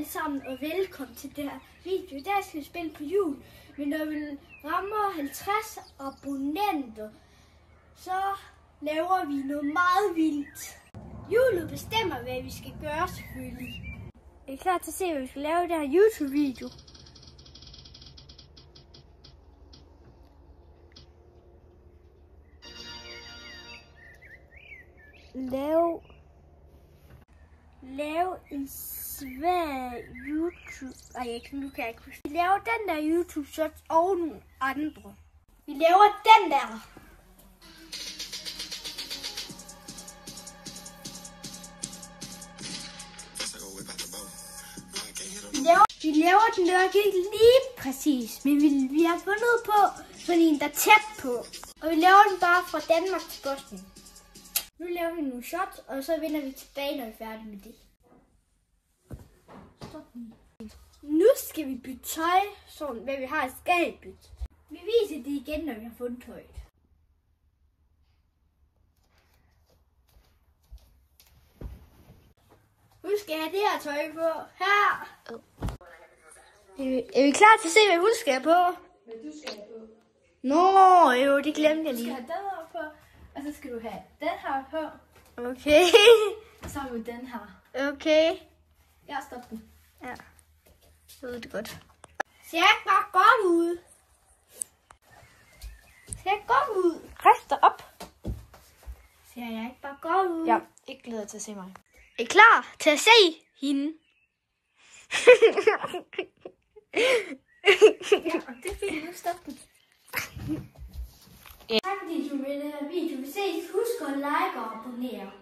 alle sammen, og velkommen til det her video. I dag skal vi spille på jul, men når vi rammer 50 abonnenter, så laver vi noget meget vildt. Julet bestemmer, hvad vi skal gøre selvfølgelig. Er I klar til at se, hvad vi skal lave i den her YouTube-video? Lave en svær YouTube... nu kan jeg ikke huske. Vi laver den der YouTube-shot og nogle andre. Vi laver den der. Vi laver den nok ikke lige præcis, men vi har fundet på sådan en, der er tæt på. Og vi laver den bare fra Danmark til Bosnien. Nu laver vi nogle shots, og så vender vi tilbage, når vi er færdige med det. Nu skal vi bytte tøj, sådan hvad vi har i skabet. Vi viser det igen, når vi har fundet tøjet. Nu skal jeg have det her tøj på. Her! Er vi klar til at se, hvad hun skal have på? Hvad du skal have på? Nå, jo, det glemte jeg lige. Du skal have den her på, og så skal du have den her på. Okay. Sammen med den her. Okay. Jeg stopper den. Ja, så ved det godt. Ser jeg ikke bare godt ud? Ser jeg godt ud? Rejs dig op. Ser jeg ikke bare godt ud? Ja, ikke glæder til at se mig. Er I klar til at se hende? Ja, det er fint. Nu stop den. Tak fordi du med den her video. Vi ses. Husk at like og abonnere.